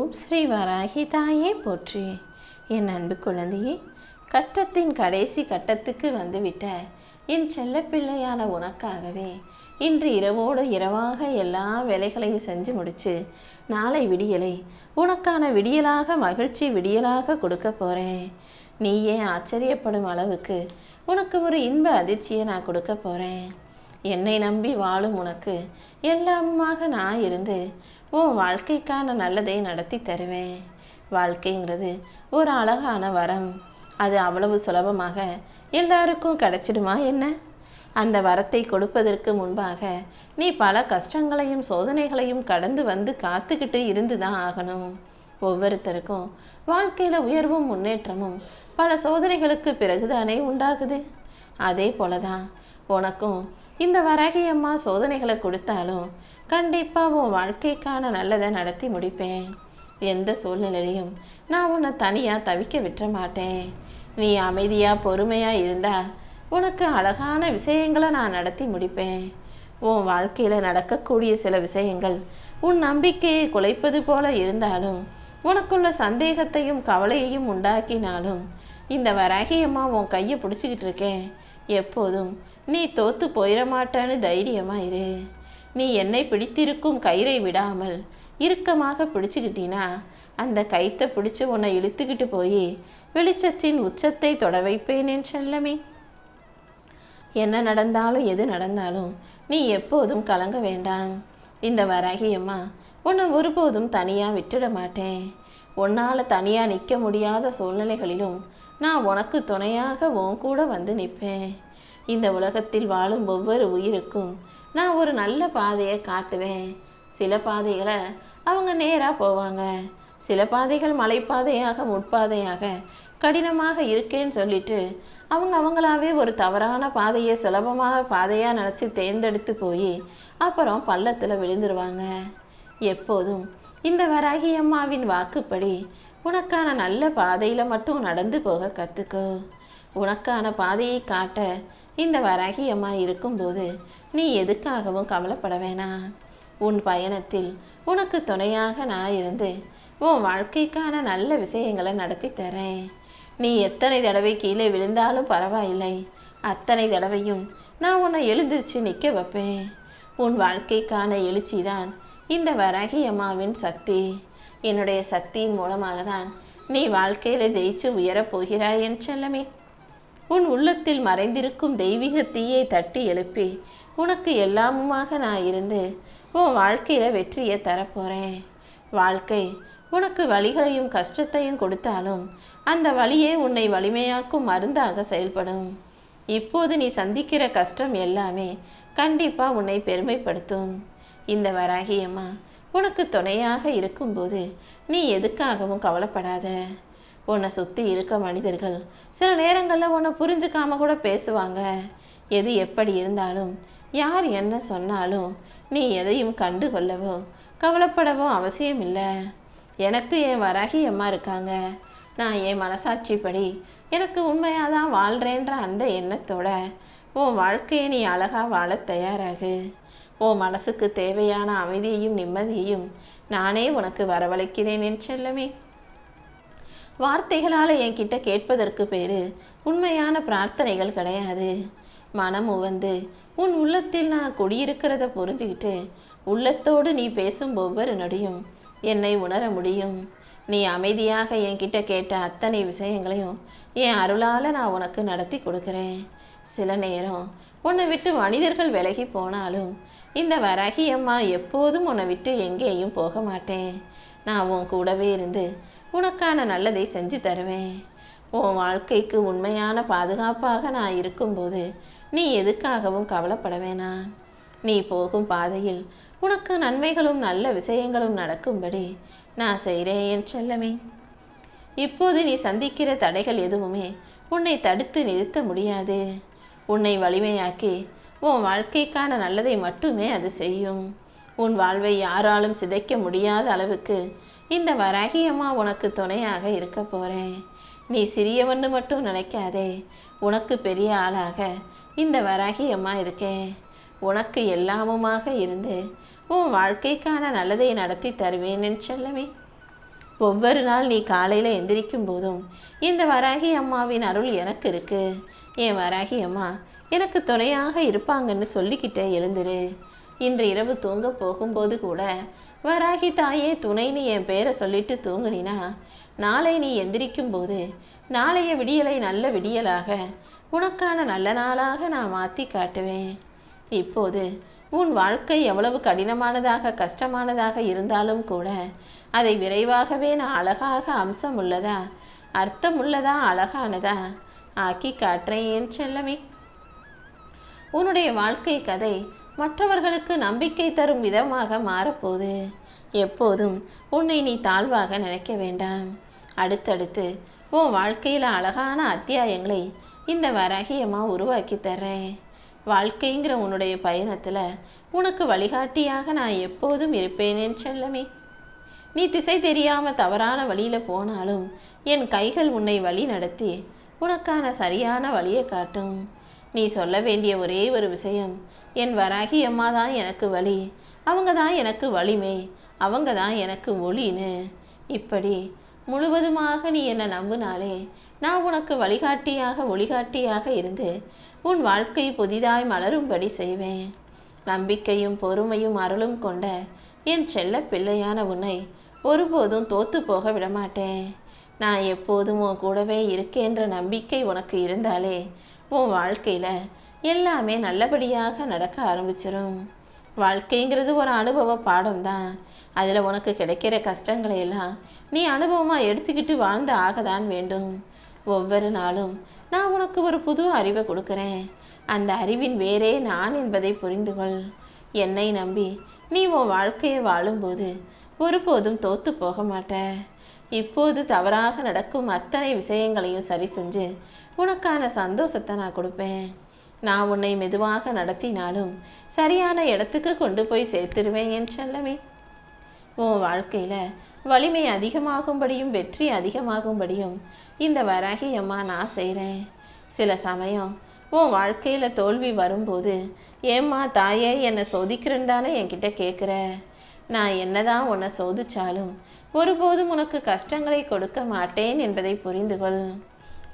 ஓம் ஸ்ரீ வராகி தாயே போற்றி. என் அன்பு குழந்தையே, கஷ்டத்தின் கடைசி கட்டத்துக்கு வந்துவிட்ட என் செல்ல பிள்ளையான உனக்காகவே இன்று இரவோடு இரவாக எல்லா வேலைகளையும் செஞ்சு முடிச்சு நாளை விடியலை உனக்கான விடியலாக மகிழ்ச்சி விடியலாக கொடுக்க போறேன். நீயே ஆச்சரியப்படும் அளவுக்கு உனக்கு ஒரு இன்ப அதிர்ச்சியை நான் கொடுக்க போறேன். என்னை நம்பி வாழும் உனக்கு எல்லாமுமாக நான் இருந்து உன் வாழ்க்கைக்கான நல்லதை நடத்தி தருவேன். வாழ்க்கைங்கிறது ஒரு அழகான வரம். அது அவ்வளவு சுலபமாக எல்லாருக்கும் கிடைச்சிடுமா என்ன? அந்த வரத்தை கொடுப்பதற்கு முன்பாக நீ பல கஷ்டங்களையும் சோதனைகளையும் கடந்து வந்து காத்துக்கிட்டு இருந்துதான் ஆகணும். ஒவ்வொருத்தருக்கும் வாழ்க்கையில உயர்வும் முன்னேற்றமும் பல சோதனைகளுக்கு பிறகுதானே உண்டாகுது. அதே போலதான் உனக்கும் இந்த வராகி அம்மா சோதனைகளை கொடுத்தாலும் கண்டிப்பா உன் வாழ்க்கைக்கான நல்லதை நடத்தி முடிப்பேன். எந்த சூழ்நிலையிலையும் நான் உன்னை தனியா தவிக்க விட்டுற மாட்டேன். நீ அமைதியா பொறுமையா இருந்தா உனக்கு அழகான விஷயங்களை நான் நடத்தி முடிப்பேன். உன் வாழ்க்கையில நடக்கக்கூடிய சில விஷயங்கள் உன் நம்பிக்கையை குலைப்பது போல இருந்தாலும் உனக்குள்ள சந்தேகத்தையும் கவலையையும் உண்டாக்கினாலும் இந்த வராகி அம்மா உன் கையை பிடிச்சிக்கிட்டு இருக்கேன். எப்போதும் நீ தோத்து போயிட மாட்டான்னு தைரியமா இரு. நீ என்னை பிடித்திருக்கும் கயிறை விடாமல் இறுக்கமாக பிடிச்சுக்கிட்டினா அந்த கைத்தை பிடிச்சு உன்னை இழுத்துக்கிட்டு போய் வெளிச்சத்தின் உச்சத்தை தொட வைப்பேன் என் செல்லமே. என்ன நடந்தாலும் எது நடந்தாலும் நீ எப்போதும் கலங்க வேண்டாம். இந்த வராகி அம்மா உன்னை ஒருபோதும் தனியா விட்டுட மாட்டேன். உன்னால தனியா நிற்க முடியாத சூழ்நிலைகளிலும் நான் உனக்கு துணையாக உன் கூட வந்து நிற்பேன். இந்த உலகத்தில் வாழும் ஒவ்வொரு உயிருக்கும் நான் ஒரு நல்ல பாதையை காட்டுவேன். சில பாதைகளை அவங்க நேரா போவாங்க, சில பாதைகள் மலைப்பாதையாக முட்பாதையாக கடினமாக இருக்கேன்னு சொல்லிட்டு அவங்களாவே ஒரு தவறான பாதையை சுலபமான பாதையா நினைச்சு தேர்ந்தெடுத்து போய் அப்புறம் பள்ளத்துல விழுந்துருவாங்க. எப்போதும் இந்த வராகி அம்மாவின் வாக்குப்படி உனக்கான நல்ல பாதையில மட்டும் நடந்து போக கத்துக்கோ. உனக்கான பாதையை காட்ட இந்த வராகி அம்மா இருக்கும்போது நீ எதுக்காகவும் கவலைப்பட வேணாம். உன் பயணத்தில் உனக்கு துணையாக நான் இருந்து உன் வாழ்க்கைக்கான நல்ல விஷயங்களை நடத்தி தரேன். நீ எத்தனை தடவை கீழே விழுந்தாலும் பரவாயில்லை, அத்தனை தடவையும் நான் உன்னை எழுந்திருச்சு நிற்க வைப்பேன். உன் வாழ்க்கைக்கான எழுச்சி தான் இந்த வராகி அம்மாவின் சக்தி. என்னுடைய சக்தியின் மூலமாக தான் நீ வாழ்க்கையில ஜெயிச்சு உயரப் போகிறாய் என் செல்லமே. உன் உள்ளத்தில் மறைந்திருக்கும் தெய்வீக தீயை தட்டி எழுப்பி உனக்கு எல்லாமுமாக நான் இருந்து உன் வாழ்க்கையில வெற்றியை தரப்போறேன். வாழ்க்கை உனக்கு வலிகளையும் கஷ்டத்தையும் கொடுத்தாலும் அந்த வலியே உன்னை வலிமையாக்கும் மருந்தாக செயல்படும். இப்போது நீ சந்திக்கிற கஷ்டம் எல்லாமே கண்டிப்பா உன்னை பெருமைப்படுத்தும். இந்த வராகி அம்மா உனக்கு துணையாக இருக்கும்போது நீ எதுக்காகவும் கவலைப்படாத. உன்னை சுத்தி இருக்க மனிதர்கள் சில நேரங்கள்ல உன்னை புரிஞ்சுக்காம கூட பேசுவாங்க. எது எப்படி இருந்தாலும் யார் என்ன சொன்னாலும் நீ எதையும் கண்டு கொள்ளவோ கவலைப்படவோ அவசியம் இல்லை. எனக்கு என் வராகி அம்மா இருக்காங்க. நான் என் மனசாட்சிப்படி எனக்கு உண்மையாதான் வாழ்றேன்ற அந்த எண்ணத்தோட உன் வாழ்க்கையை நீ அழகா வாழ தயாராகு. உன் மனசுக்கு தேவையான அமைதியையும் நிம்மதியையும் நானே உனக்கு வரவழைக்கிறேன் என் செல்லமே. வார்த்தைகளால என்கிட்ட கேட்பதற்கு பேரு உண்மையான பிரார்த்தனைகள் கிடையாது. மனம் உவந்து உன் உள்ளத்தில் நான் குடியிருக்கிறத புரிஞ்சுக்கிட்டு உள்ளத்தோடு நீ பேசும் ஒவ்வொரு நொடியும் என்னை உணர முடியும். நீ அமைதியாக என்கிட்ட கேட்ட அத்தனை விஷயங்களையும் என் அருளால நான் உனக்கு நடத்தி கொடுக்கிறேன். சில நேரம் உன்னை விட்டு மனிதர்கள் விலகி போனாலும் இந்த வராகி அம்மா எப்போதும் உன்னை விட்டு எங்கேயும் போக மாட்டேன். நான் உன் கூடவே இருந்து உனக்கான நல்லதை செஞ்சு தருவேன். உன் வாழ்க்கைக்கு உண்மையான பாதுகாப்பாக நான் இருக்கும்போது நீ எதுக்காகவும் கவலைப்பட வேணாம். நீ போகும் பாதையில் உனக்கு நன்மைகளும் நல்ல விஷயங்களும் நடக்கும்படி நான் செய்கிறேன் என் செல்லமே. இப்போது நீ சந்திக்கிற தடைகள் எதுவுமே உன்னை தடுத்து நிறுத்த முடியாது. உன்னை வலிமையாக்கி உன் வாழ்க்கைக்கான நல்லதை மட்டுமே அது செய்யும். உன் வாழ்வை யாராலும் சிதைக்க முடியாத அளவுக்கு இந்த வராகி அம்மா உனக்கு துணையாக இருக்க போறேன். நீ சிறியவன்னு மட்டும் நினைக்காதே. உனக்கு பெரிய ஆளாக இந்த வராகி அம்மா இருக்கேன். உனக்கு எல்லாமுமாக இருந்து உன் வாழ்க்கைக்கான நல்லதை நடத்தி தருவேன் என் செல்லமே. ஒவ்வொரு நாள் நீ காலையில் எந்திரிக்கும் போதும் இந்த வராகி அம்மாவின் அருள் எனக்கு இருக்கு, என் வராகி அம்மா எனக்கு துணையாக இருப்பாங்கன்னு சொல்லிக்கிட்டே எழுந்துரு. இன்று இரவு தூங்க போகும்போது கூட வராகி தாயே துணைன்னு என் பேரை சொல்லிட்டு தூங்குனினா நாளை நீ எந்திரிக்கும் போது நாளைய விடியலை நல்ல விடியலாக உனக்கான நல்ல நாளாக நான் மாற்றி காட்டுவேன். இப்போது உன் வாழ்க்கை எவ்வளவு கடினமானதாக கஷ்டமானதாக இருந்தாலும் கூட அதை விரைவாகவே நான் அழகாக அம்சம் உள்ளதா அர்த்தம் உள்ளதா அழகானதா ஆக்கி காட்டுறேன் என் செல்லமே. உன்னுடைய வாழ்க்கை கதை மற்றவர்களுக்கு நம்பிக்கை தரும் விதமாக மாறப்போகுது. எப்போதும் உன்னை நீ தாழ்வாக நினைக்க வேண்டாம். அடுத்தடுத்து உன் வாழ்க்கையில் அழகான அத்தியாயங்களை இந்த வராகியம்மா உருவாக்கி தர்றேன். வாழ்க்கைங்கிற உன்னுடைய பயணத்தில் உனக்கு வழிகாட்டியாக நான் எப்போதும் இருப்பேனேன் செல்லமே. நீ திசை தெரியாம தவறான வழியில போனாலும் என் கைகள் உன்னை வழி நடத்தி உனக்கான சரியான வழியை காட்டும். நீ சொல்ல வேண்டிய ஒரே ஒரு விஷயம், என் வராகி அம்மா தான் எனக்கு வழி, அவங்க தான் எனக்கு வலிமை, அவங்க தான் எனக்கு ஒளின்னு. இப்படி முழுவதுமாக நீ என்னை நம்பினாலே நான் உனக்கு வழிகாட்டியாக ஒளிகாட்டியாக இருந்து உன் வாழ்க்கை புதிதாய் மலரும்படி செய்வேன். நம்பிக்கையும் பொறுமையும் அருளும் கொண்ட என் செல்ல பிள்ளையான உன்னை ஒருபோதும் தோத்து போக விடமாட்டேன். நான் எப்போதும் உன் கூடவே இருக்கேன்ற நம்பிக்கை உனக்கு இருந்தாலே உன் வாழ்க்கையில் எல்லாமே நல்லபடியாக நடக்க ஆரம்பிச்சிடும். வாழ்க்கைங்கிறது ஒரு அனுபவ பாடம் தான். அதில் உனக்கு கிடைக்கிற கஷ்டங்களை எல்லாம் நீ அனுபவமாக எடுத்துக்கிட்டு வாழ்ந்து ஆகத்தான் வேண்டும். ஒவ்வொரு நாளும் நான் உனக்கு ஒரு புது அறிவை கொடுக்குறேன். அந்த அறிவின் வேறே நான் என்பதை புரிந்து கொள். என்னை நம்பி நீ உன் வாழ்க்கையை வாழும்போது ஒருபோதும் தோத்து போக மாட்ட. இப்போது தவறாக நடக்கும் அத்தனை விஷயங்களையும் சரி செஞ்சு உனக்கான சந்தோஷத்தை நான் கொடுப்பேன். நான் உன்னை மெதுவாக நடத்தினாலும் சரியான இடத்துக்கு கொண்டு போய் சேர்த்துருவேன் என் செல்லமே. உன் வாழ்க்கையில் வலிமை அதிகமாகும்படியும் வெற்றி அதிகமாகும்படியும் இந்த வராகி அம்மா நான் செய்கிறேன். சில சமயம் உன் வாழ்க்கையில் தோல்வி வரும்போது ஏம்மா தாயே என்னை சோதிக்கிறேன்னு தானே என்கிட்ட கேட்குற. நான் என்னதான் உன்னை சோதிச்சாலும் ஒருபோதும் உனக்கு கஷ்டங்களை கொடுக்க மாட்டேன் என்பதை புரிந்து கொள்.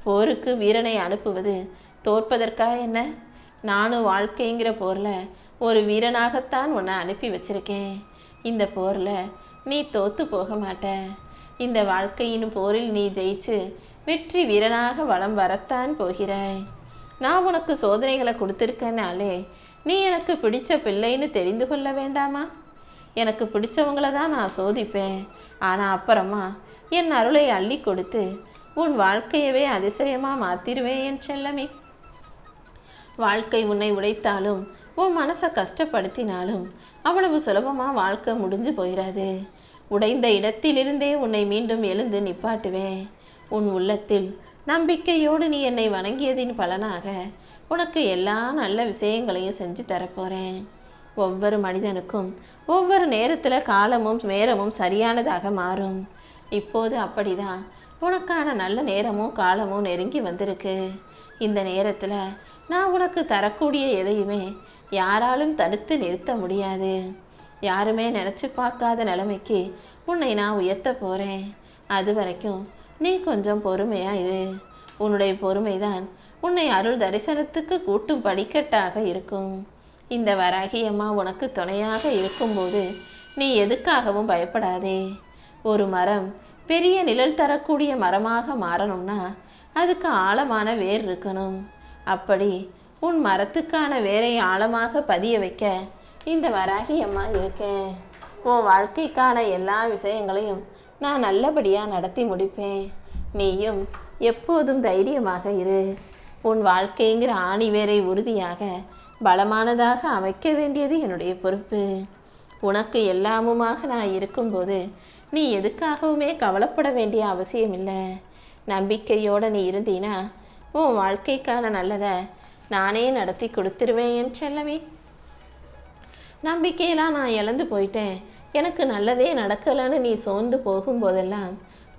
போருக்கு வீரனை அனுப்புவது தோற்பதற்கா என்ன? நானும் வாழ்க்கைங்கிற போரில் ஒரு வீரனாகத்தான் உன்னை அனுப்பி வச்சிருக்கேன். இந்த போரில் நீ தோத்து போக மாட்ட. இந்த வாழ்க்கையின் போரில் நீ ஜெயிச்சு வெற்றி வீரனாக வலம் வரத்தான் போகிறாய். நான் உனக்கு சோதனைகளை கொடுத்துருக்கனாலே நீ எனக்கு பிடிச்ச பிள்ளைன்னு தெரிந்து கொள்ள வேண்டாமா? எனக்கு பிடிச்சவங்கள தான் நான் சோதிப்பேன். ஆனால் அப்புறமா என் அருளை அள்ளி கொடுத்து உன் வாழ்க்கையவே அதிசயமாக மாற்றிடுவேன் என் செல்லமே. வாழ்க்கை உன்னை உடைத்தாலும் உன் மனசை கஷ்டப்படுத்தினாலும் அவ்வளவு சுலபமாக வாழ்க்கை முடிஞ்சு போயிடாது. உடைந்த இடத்திலிருந்தே உன்னை மீண்டும் எழுந்து நிப்பாட்டுவேன். உன் உள்ளத்தில் நம்பிக்கையோடு நீ என்னை வணங்கியதின் பலனாக உனக்கு எல்லா நல்ல விஷயங்களையும் செஞ்சு தரப்போகிறேன். ஒவ்வொரு மனிதனுக்கும் ஒவ்வொரு நேரத்தில் காலமும் நேரமும் சரியானதாக மாறும். இப்போது அப்படிதான் உனக்கான நல்ல நேரமும் காலமும் நெருங்கி வந்திருக்கு. இந்த நேரத்தில் நான் உனக்கு தரக்கூடிய எதையுமே யாராலும் தடுத்து நிறுத்த முடியாது. யாருமே நினச்சி பார்க்காத நிலைமைக்கு உன்னை நான் உயர்த்த போகிறேன். அது வரைக்கும் நீ கொஞ்சம் பொறுமையாக இரு. உன்னுடைய பொறுமைதான் உன்னை அருள் தரிசனத்துக்கு கூட்டும் படிக்கட்டாக இருக்கும். இந்த வராகி அம்மா உனக்கு துணையாக இருக்கும்போது நீ எதுக்காகவும் பயப்படாதே. ஒரு மரம் பெரிய நிழல் தரக்கூடிய மரமாக மாறணும்னா அதுக்கு ஆழமான வேர் இருக்கணும். அப்படி உன் மரத்துக்கான வேரை ஆழமாக பதிய வைக்க இந்த வராகி அம்மா இருக்கேன். உன் வாழ்க்கைக்கான எல்லா விஷயங்களையும் நான் நல்லபடியாக நடத்தி முடிப்பேன். நீயும் எப்போதும் தைரியமாக இரு. உன் வாழ்க்கைங்கிற ஆணி வேரை உறுதியாக பலமானதாக அமைக்க வேண்டியது என்னுடைய பொறுப்பு. உனக்கு எல்லாமுமாக நான் இருக்கும்போது நீ எதுக்காகவுமே கவலைப்பட வேண்டிய அவசியம் இல்லை. நம்பிக்கையோடு நீ இருந்தீனா உன் வாழ்க்கைக்கான நல்லதை நானே நடத்தி கொடுத்துருவேன் என் செல்லமே. நம்பிக்கையெல்லாம் நான் இழந்து போயிட்டேன், எனக்கு நல்லதே நடக்கலைன்னு நீ சோர்ந்து போகும்போதெல்லாம்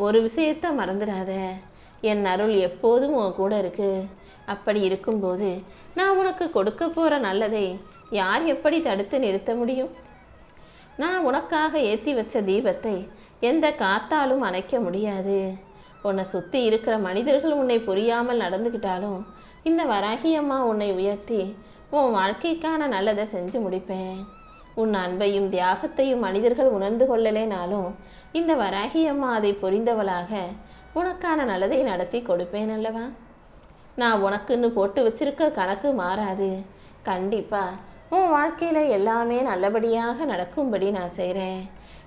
ஒரு விஷயத்த மறந்துடாத. என் அருள் எப்போதும் உன் கூட இருக்கு. அப்படி இருக்கும்போது நான் உனக்கு கொடுக்க போகிற நல்லதை யார் எப்படி தடுத்து நிறுத்த முடியும்? நான் உனக்காக ஏற்றி வச்ச தீபத்தை எந்த காத்தாலும் அணைக்க முடியாது. உன்னை சுற்றி இருக்கிற மனிதர்கள் உன்னை புரியாமல் நடந்துக்கிட்டாலும் இந்த வராகி அம்மா உன்னை உயர்த்தி உன் வாழ்க்கைக்கான நல்லதை செஞ்சு முடிப்பேன். உன் அன்பையும் தியாகத்தையும் மனிதர்கள் உணர்ந்து கொள்ளலேனாலும் இந்த வராகி அம்மா அதை புரிந்தவளாக உனக்கான நல்லதை நடத்தி கொடுப்பேன் அல்லவா? நான் உனக்குன்னு போட்டு வச்சிருக்க கணக்கு மாறாது. கண்டிப்பா உன் வாழ்க்கையில எல்லாமே நல்லபடியாக நடக்கும்படி நான் செய்கிறேன்.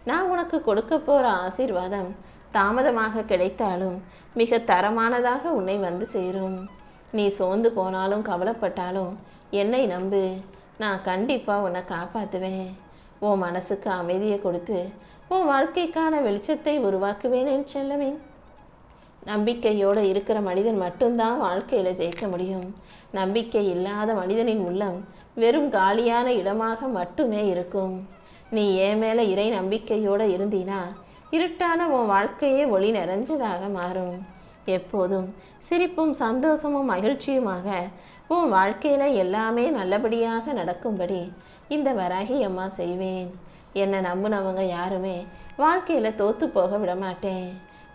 நான் உனக்கு கொடுக்க போற ஆசீர்வாதம் தாமதமாக கிடைத்தாலும் மிக தரமானதாக உன்னை வந்து சேரும். நீ சோர்ந்து போனாலும் கவலைப்பட்டாலும் என்னை நம்பு, நான் கண்டிப்பா உன்னை காப்பாற்றுவேன். உன் மனசுக்கு அமைதியை கொடுத்து உன் வாழ்க்கைக்கான வெளிச்சத்தை உருவாக்குவேன் என் செல்லமே. நம்பிக்கையோடு இருக்கிற மனிதன் மட்டும்தான் வாழ்க்கையில ஜெயிக்க முடியும். நம்பிக்கை இல்லாத மனிதனின் உள்ளம் வெறும் காலியான இடமாக மட்டுமே இருக்கும். நீ என் மேல இறை நம்பிக்கையோடு இருந்தீனா இருட்டான உன் வாழ்க்கையே ஒளி நிறைஞ்சதாக மாறும். எப்போதும் சிரிப்பும் சந்தோஷமும் மகிழ்ச்சியுமாக உன் வாழ்க்கையில எல்லாமே நல்லபடியாக நடக்கும்படி இந்த வராகி அம்மா செய்வேன். என்னை நம்பினவங்க யாருமே வாழ்க்கையில தோத்து போக விட மாட்டேன்.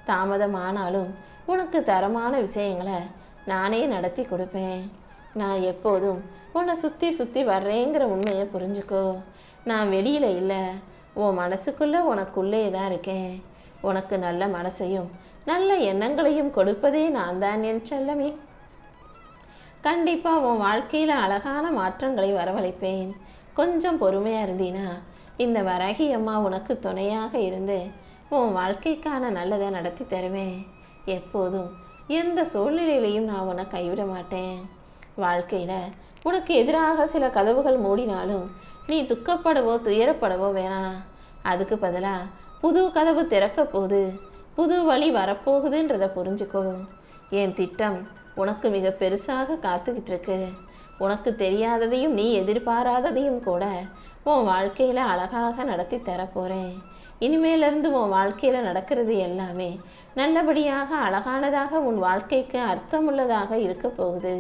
தாமதம் ஆனாலும் உனக்கு தரமான விஷயங்களை நானே நடத்தி கொடுப்பேன். நான் எப்போதும் உன்னை சுற்றி சுற்றி வர்றேங்கிற உண்மையை புரிஞ்சுக்கோ. நான் வெளியில இல்லை, உன் மனசுக்குள்ள உனக்குள்ளே தான் இருக்கேன். உனக்கு நல்ல மனசையும் நல்ல எண்ணங்களையும் கொடுப்பதே நான் தான் என் செல்லமே. கண்டிப்பா உன் வாழ்க்கையில அழகான மாற்றங்களை வரவழைப்பேன். கொஞ்சம் பொறுமையா இருந்தீனா இந்த வராகி அம்மா உனக்கு துணையாக இருந்து உன் வாழ்க்கைக்கான நல்லதை நடத்தி தருவேன். எப்போதும் எந்த சூழ்நிலையிலையும் நான் உன்னை கைவிட மாட்டேன். வாழ்க்கையில உனக்கு எதிராக சில கதவுகள் மூடினாலும் நீ துக்கப்படவோ துயரப்படவோ வேணாம். அதுக்கு பதிலா புது கதவு திறக்க போகுது, புது வழி வரப்போகுதுன்றதை புரிஞ்சுக்கோ. என் திட்டம் உனக்கு மிக பெருசாக காத்துக்கிட்டு இருக்கு. உனக்கு தெரியாததையும் நீ எதிர்பாராததையும் கூட உன் வாழ்க்கையில அழகாக நடத்தி தரப்போறேன். இனிமேலிருந்து உன் வாழ்க்கையில நடக்கிறது எல்லாமே நல்லபடியாக அழகானதாக உன் வாழ்க்கைக்கு அர்த்தமுள்ளதாக இருக்க போகுது.